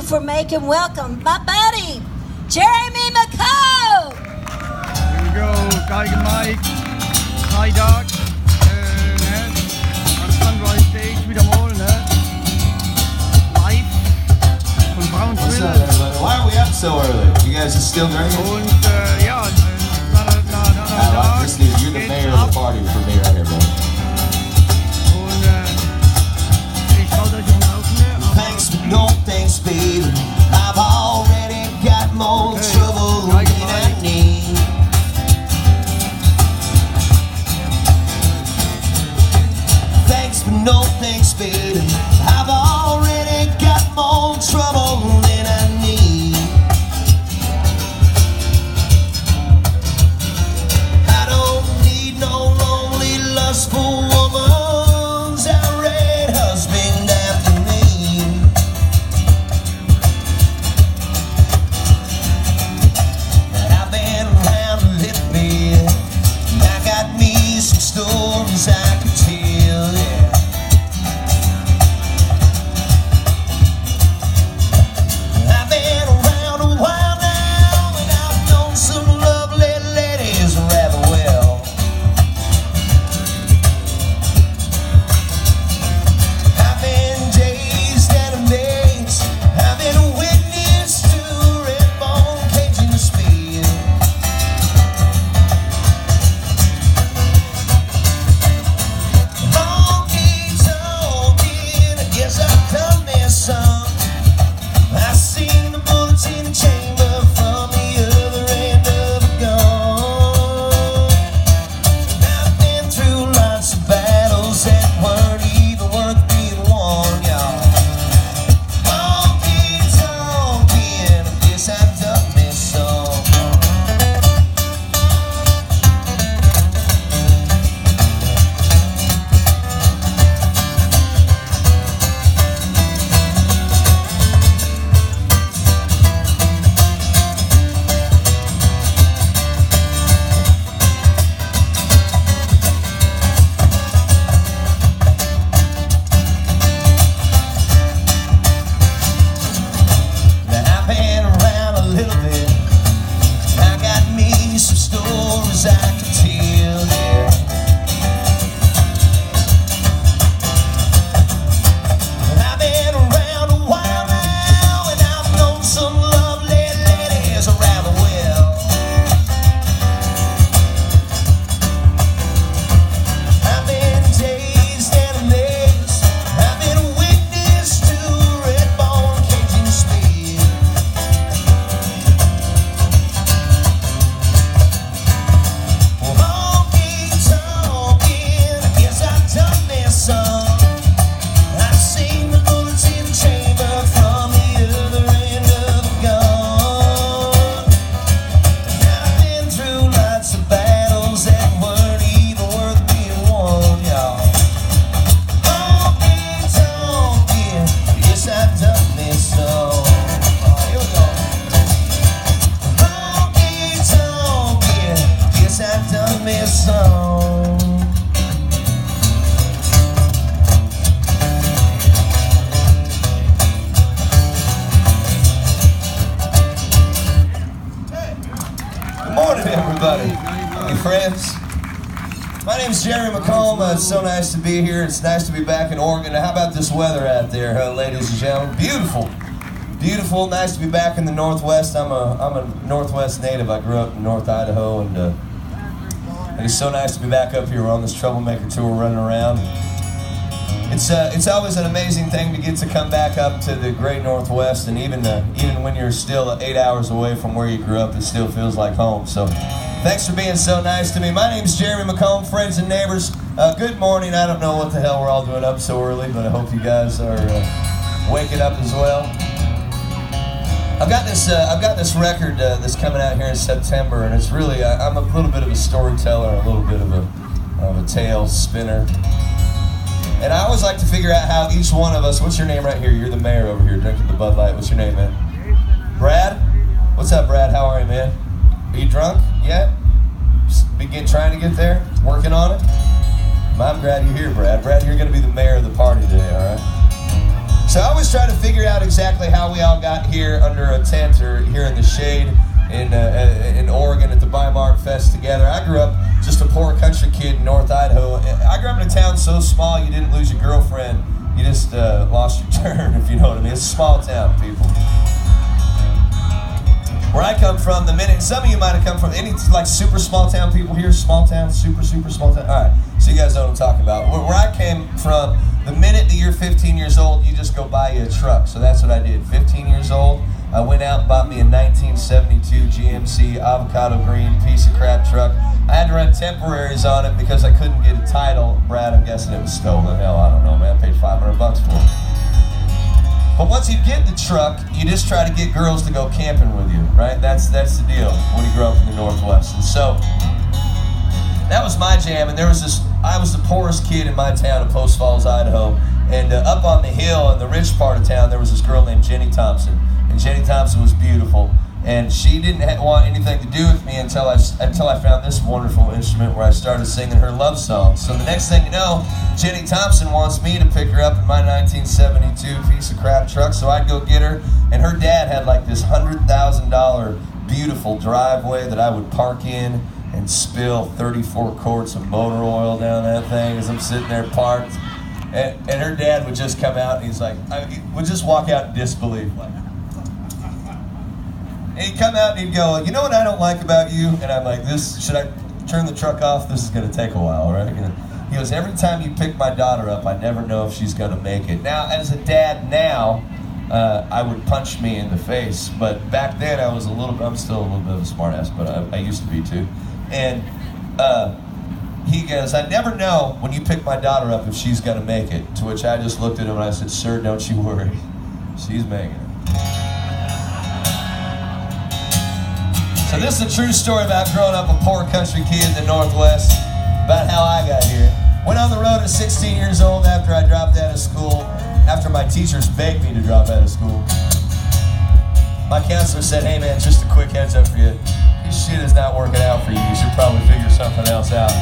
for making welcome my buddy, Jeremy McComb. Here we go, Geige Mike, Hi Doc, on Sunrise Stage wieder mal, live von Brownsville. What's up, everybody? Why are we up so early? You guys are still drinking? Und ja, You're the mayor of the party for me right here, bro. Thanks, but no thanks, baby. I've already got more trouble than I need. Thanks, but no thanks, baby. I've already got more trouble than I need. I don't need no lonely, lustful woman's irate husband after me. I've been around a little bit. I got me some stories I could tell, yeah. I've been around a while now, and I've known some lovely ladies rather well. I've been dazed and amazed. I've been a witness to red bone caging the speed. Honky-tonkin', I guess I've done this some. I seen the bullets in the chamber from the other end of a gun. I've been through lots of battles that weren't even worth being won, y'all. Honky-tonkin', I guess I've done this some. I've been around a little bit. I got me some stories I could tell, yeah. I've been around a while now, and I've known some lovely ladies rather well. I've been dazed and amazed. I've been a witness to red bone caging speed. Well, honky-tonkin', I guess I've done this some. I've seen the bullets in the chamber from the other end of the gun. I've been through lots of battles that weren't even worth being won, y'all. Honky-tonkin', yes, I've done this some. Here we go. Honky-tonkin', yes, I've done this some. Good morning, everybody. Hey, friends. My name is Jeremy McComb. It's so nice to be here. It's nice to be back in Oregon. How about this weather out there, huh, ladies and gentlemen? Beautiful. Beautiful. Nice to be back in the Northwest. I'm a Northwest native. I grew up in North Idaho, and it's so nice to be back up here. We're on this Troublemaker tour running around. It's always an amazing thing to get to come back up to the great Northwest, and even when you're still 8 hours away from where you grew up, it still feels like home. So thanks for being so nice to me. My name's Jeremy McComb, friends and neighbors. Good morning. I don't know what the hell we're all doing up so early, but I hope you guys are waking up as well. I've got this record that's coming out here in September, and it's really I'm a little bit of a storyteller, a little bit of a tale spinner. And I always like to figure out how each one of us, what's your name right here? You're the mayor over here drinking the Bud Light. What's your name, man? Brad? What's up, Brad? How are you, man? Are you drunk yet? Trying to get there? Working on it? I'm glad you're here, Brad. Brad, you're going to be the mayor of the party today, all right? So I always try to figure out exactly how we all got here under a tent or here in the shade in Oregon at the Bi-Mark Fest together. I grew up just a poor country kid in North Idaho. I grew up in a town so small you didn't lose your girlfriend, you just lost your turn, if you know what I mean. It's a small town, people. Where I come from, the minute, some of you might have come from any like super small town people here, small town, super small town. All right, so you guys know what I'm talking about. Where I came from, the minute that you're 15 years old, you just go buy you a truck. So that's what I did. 15 years old, I went out and bought me a 1972 GMC avocado green piece of crap truck. I had to run temporaries on it because I couldn't get a title. Brad, I'm guessing it was stolen. Hell, I don't know, man. I paid $500 for it. But once you get the truck, you just try to get girls to go camping with you, right? That's the deal when you grow up in the Northwest. And so that was my jam. And there was this, I was the poorest kid in my town of Post Falls, Idaho. And up on the hill in the rich part of town, there was this girl named Jenny Thompson. And Jenny Thompson was beautiful. And she didn't want anything to do with me until I found this wonderful instrument where I started singing her love songs. So the next thing you know, Jenny Thompson wants me to pick her up in my 1972 piece of crap truck. So I'd go get her, and her dad had like this $100,000 beautiful driveway that I would park in and spill 34 quarts of motor oil down that thing as I'm sitting there parked. And her dad would just come out and he's like, he would just walk out in disbelief, like. And he'd come out and he'd go, you know what I don't like about you? And I'm like, should I turn the truck off? This is going to take a while, right? He goes, every time you pick my daughter up, I never know if she's going to make it. Now, as a dad now, I would punch me in the face. But back then, I'm still a little bit of a smartass, but I used to be too. And he goes, I never know when you pick my daughter up if she's going to make it. To which I just looked at him and I said, sir, don't you worry. She's making it. So this is a true story about growing up a poor country kid in the Northwest, about how I got here. Went on the road at 16 years old after I dropped out of school, after my teachers begged me to drop out of school. My counselor said, hey man, just a quick heads up for you. This shit is not working out for you. You should probably figure something else out.